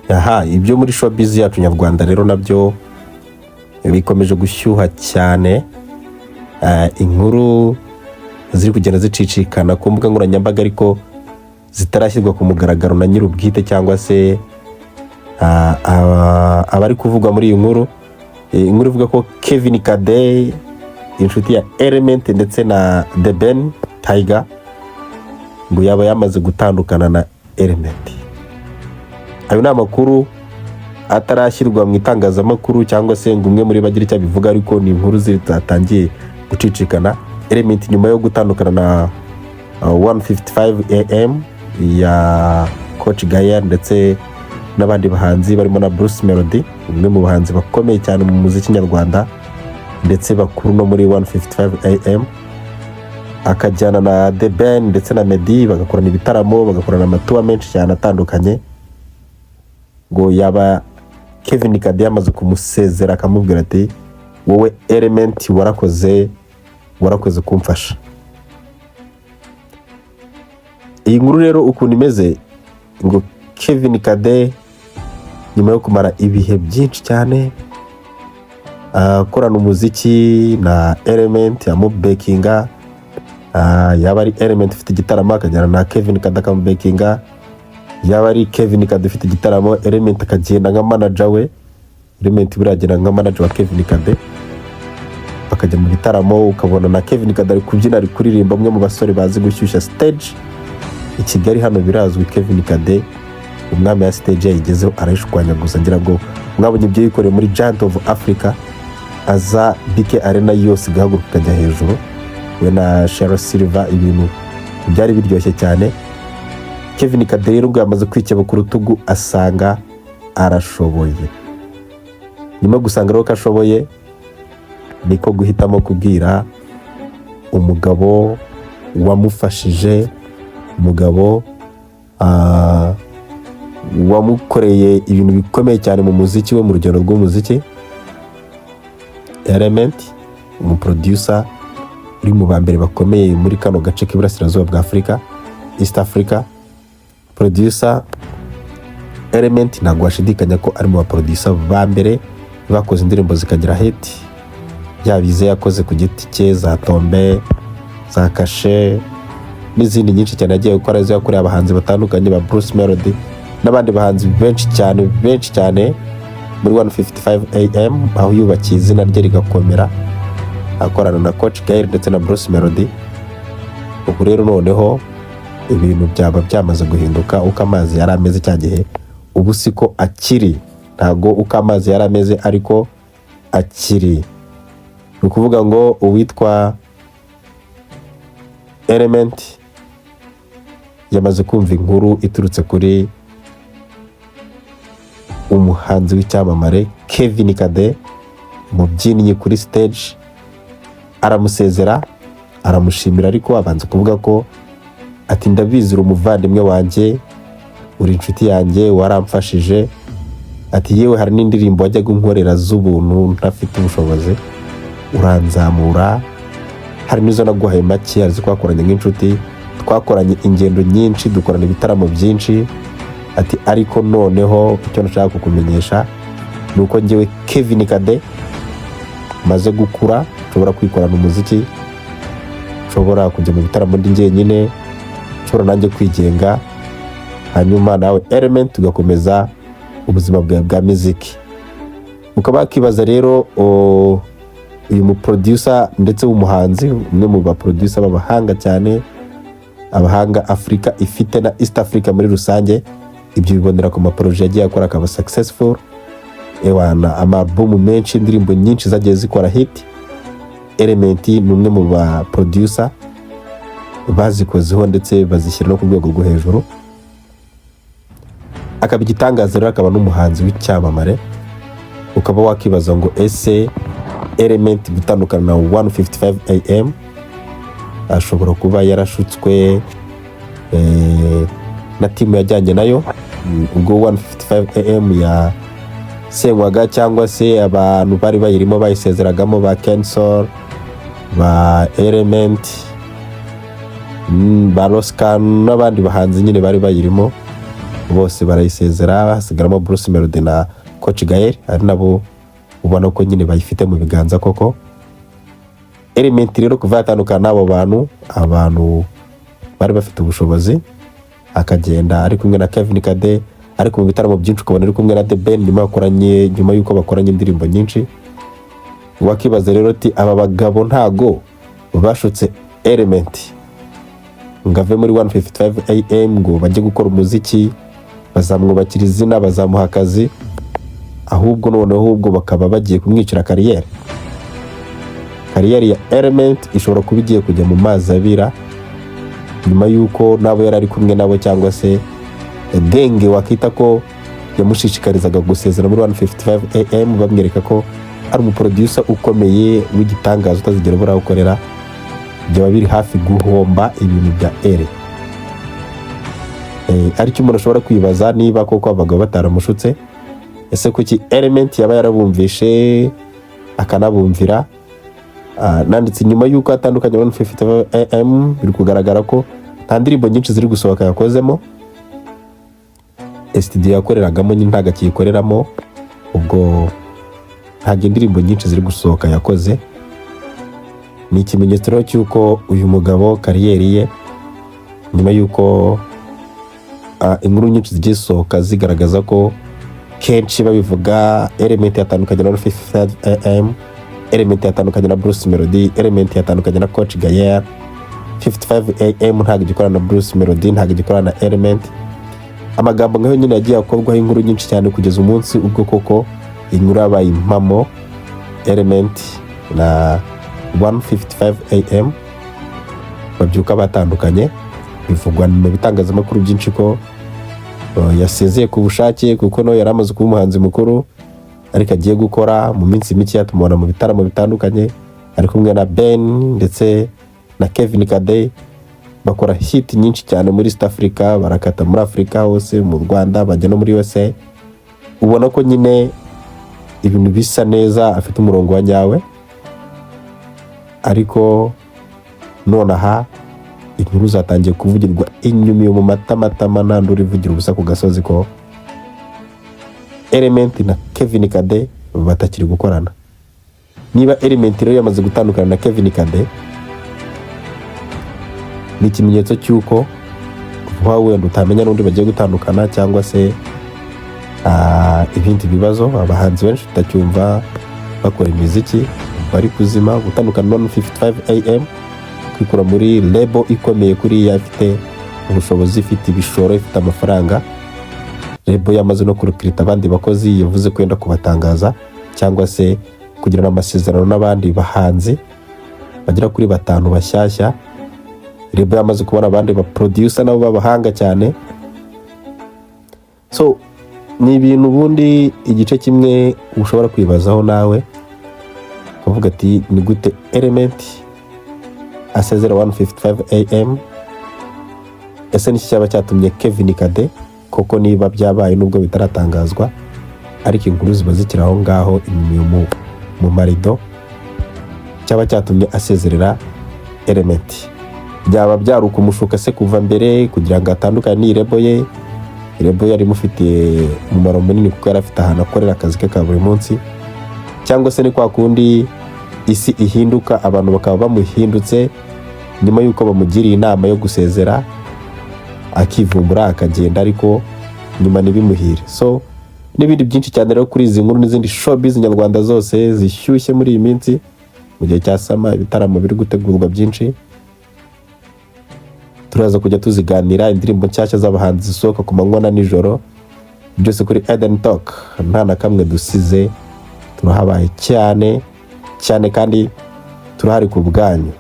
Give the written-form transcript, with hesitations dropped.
aha ibyo muri showbiz yacu nyarwanda rero nabyo bikomeje gushyuha cyane. Inkuru ziri kugenda zicicikana ku mbuga nkoranyambaga ariko zitarashyirwa ku mugaragaro na nyir'ubwite cyangwa se abari kuvugwa muri iyi nkuru. Inkuru ivuga ko Kevin Kade, inshuti ya Element ndetse na The Ben Tiger, ngo yaba yamaze gutandukana na Element. Ayo ni amakuru atarashyirwa mu itangazamakuru cyangwa se ngo umwe muri bagira icyo bivuga, ariko ni inkuru zatangiye gucicikana. Element nyuma yo gutandukana na 155 AM ya Coach Gaia ndetse n'abandi bahanzi barimo na Bruce Melody, umwe mu bahanzi bakomeye cyane mu muziki nyarwanda ndetse bakuru no muri 155 AM, akajyana na The Ben ndetse na Meddy bagakorana ibitaramo, bagakorana amatuwa menshi cyane atandukanye. Ngo yaba Kevin Kade yamaze kumusezera akamubwira ati wowe Element warakoze kumfasha. Iyi nkuru rero ukuntu imeze, ngo Kevin Kade nyuma yo kumara ibihe byinshi cyane akorana umuziki na Element amubekinga, yaba ari Element ufite igitaramo akajyana na Kevin Kade akamubekinga, yaba ari Kevin Kade ufite igitaramo Element akagenda nka manager we, Element buragenda nka manager wa Kevin Kade bakajya mu gitaramo, ukabona na Kevin Kade ari kubyina ari kuririmba, umwe mu basore bazi gushyushya stage i Kigali. Hano birazwi Kevin Kade umwami ya stage yayigezeho arayishwanyaguza. Ngira ngo mwabonye ibyo yikoreye muri Giant of Africa, aza BK Arena yose igahaguruka ikajya hejuru we na Sheryl Silver, ibintu byari biryoshye cyane. Kevin Kade rero ngo yamaze kwikeba ku rutugu asanga arashoboye. Nyuma gusanga rero ko ashoboye, niko guhitamo kubwira umugabo wamufashije, umugabo wamukoreye ibintu bikomeye cyane mu muziki we, mu rugendo rw'umuziki, Element, umuproducer uri mu bambere bakomeye muri kano gace k'iburasirazuba bwa Afrika, East Africa. Producer Element ntabwo washidikanya ko ari mu baproducer ba mbere bakoze indirimbo zikagira hit, yabize yakoze ku giti cye, za Tombe, za Kashe n'izindi nyinshi cyane yagiye gukora, izo yakoreye abahanzi batandukanye ba Bruce Melody n'abandi bahanzi benshi cyane muri 155 AM, aho yubakiye izina rye rigakomera akorana na Coach Gael ndetse na Bruce Melody. Ubu rero noneho ibintu byaba byamaze guhinduka. Uko amazi yari ameze cya gihe ubu siko akiri, ntago uko amazi yari ameze ariko akiri. Ni ukuvuga ngo uwitwa Element yamaze kumva inkuru iturutse kuri umuhanzi w'icyamamare Kevin Kade, umubyinnyi kuri stage, aramusezera, aramushimira, ariko abanza kuvuga ko ati ndabizi uri umuvandimwe wanjye, uri inshuti yanjye, waramfashije, ati yewe hari n'indirimbo wajyaga unkorera z'ubuntu ntafite ubushobozi, uranzamura, hari n'izo naguhaye make, hari twakoranye nk'inshuti, twakoranye ingendo nyinshi, dukorana ibitaramo byinshi. Ati ariko noneho icyo nashaka kukumenyesha ni uko njyewe Kevin Kade maze gukura, nshobora kwikorana umuziki, nshobora kujya mu bitaramo ndi njyenyine, nshobora nanjye kwigenga, hanyuma nawe Element tugakomeza ubuzima bwa muziki. Ukaba wakibaza rero uyu mu producer ndetse w'umuhanzi, umwe mu ba producer b'abahanga cyane, abahanga Afrika ifite na East Africa muri rusange, ibyo bibonera ku maproje yagiye akora akaba successful, ewana amabumu menshi, indirimbo nyinshi zagiye zikora hit. Element ni umwe mu ba producer bazikozeho ndetse bazishyira no ku rwego rwo hejuru, akaba igitangaza rero, akaba n'umuhanzi w'icyamamare. Ukaba wakibaza ngo ese Element gutandukana na 155 AM ashobora kuba yarashutswe na timu yajyanye nayo, ubwo 155 AM ya Senkwaga cyangwa se abantu bari bayirimo bayisezeragamo ba Kensol, ba Element, ba Roscan n'abandi bahanzi nyine bari bayirimo. bose barayisezera, hasigaramo Bruce Melody na Coach Gael, ari nabo ubona ko nyine bayifite mu biganza koko. Element rero kuva yatandukana n'abo abantu bari bafite ubushobozi, akagenda ari kumwe na Kevin Kade, ariko mu bitaramo byinshi ukabona ari kumwe na The Ben nyuma yuko bakoranye indirimbo nyinshi. Wakibaza rero ati aba bagabo ntago bashutse Element ngo ave muri 155 AM ngo bajye gukora umuziki, bazamwubakira izina, bazamuha akazi, ahubwo noneho bakaba bagiye kumwicira kariyeri ya Element ishobora kuba igiye kujya mu mazi abira, nyuma yuko nabo yari ari kumwe nabo cyangwa se genge wakita ko yamushishikarizaga gusezera muri 155 AM, bamwereka ko ari umuproducer ukomeye w'igitangaza utazigera ubura gukorera, byaba biri hafi guhomba ibintu bya Ere. Aricyo umuntu ashobora kwibaza, niba koko abagabo bataramushutse, ese kuki Element yaba yarabumvishe akanabumvira. Nanditse nyuma yuko atandukanye 155 AM biri kugaragara ko nta ndirimbo nyinshi ziri gusohoka yakozemo, studio yakoreragamo nyine ntago akiyikoreramo, ubwo ntago indirimbo nyinshi ziri gusohoka yakoze. Ni ikimenyetso rero cy'uko uyu mugabo kariyeri ye, nyuma yuko inkuru nyinshi zigiye zisohoka zigaragaza ko kenshi babivuga Element yatandukanye na 155 AM, Element yatandukanye na Bruce Melody, Element yatandukanye na Coach Gael, 55 AM ntago igikorana na Bruce Melody, ntago igikorana na Element. Amagambo nk'ayo nyine yagiye akorwaho inkuru nyinshi cyane kugeza umunsi ubwo koko inkuru yabaye impamo, Element na 155 AM babyuka batandukanye. Bivugwa mu bitangazamakuru byinshi ko yasezeye ku bushake, kuko no yari amaze kuba umuhanzi mukuru, ariko agiye gukora mu minsi mike yatumubona mu bitaramo bitandukanye, ari kumwe na Ben ndetse na Kevin Kade, bakora hit nyinshi cyane muri East Africa, barakata muri Africa hose, mu Rwanda, bajya no muri USA. Ubona ko nyine ibintu bisa neza, afite umurongo wa nyawe, ariko nonaha inkuru zatangiye kuvugirwa inyuma mu matamatama, nandura ivugira ubusa ku gasozi ko Element na Kevin Kade batakiri gukorana. Niba Element rero yamaze gutandukana na Kevin Kade, ni ikimenyetso cy'uko vuba wenda utamenya n'undi bagiye gutandukana, cyangwa se ibindi bibazo. Abahanzi benshi tutacyumva bakora imiziki bari kuzima, gutandukana na 155 AM, kwikura muri label ikomeye kuriya, ifite ubushobozi, ifite ibishoro, ifite amafaranga. Label yamaze no kurukirita abandi bakozi, yavuze kwenda kubatangaza cyangwa se kugirana amasezerano n'abandi bahanzi bagera kuri 5 bashyashya. Label yamaze kubona abandi ba producer nabo babahanga cyane. So ni ibintu ubundi igice kimwe ushobora kwibazaho nawe, kuvuga ati ni gute Element asezera 155 AM? Ese ni cyaba cyatumye Kevin Kade, koko niba byabaye nubwo bitaratangazwa, ariko inkuru ziba zikiri aho ngaho inyuma mu marido, cyaba cyatumye asezerera Element? Byaba byari ukumushuka se kuva mbere kugira ngo atandukane n'irebo ye? Irebo yari mufitiye umumaro munini kuko yari afite ahantu akorera akazi ke ka buri munsi, cyangwa se ni kwa kundi isi ihinduka, abantu bakaba bamuhindutse nyuma yuko bamugiriye inama yo gusezera, akivumbura akagenda, ariko nyuma nibimuhire. So n'ibindi byinshi cyane rero kuri izi nkuru n'izindi showbiz nyarwanda zose zishyushye muri iyi minsi mu gihe cya sama, ibitaramo biri gutegurwa byinshi, turaza kujya tuziganira. Indirimbo nshyashya z'abahanzi zisohoka ku manywa na nijoro, byose kuri Eden Talk, nta na kamwe dusize. Turahabaye cyane cyane kandi turahari ku bwanyu.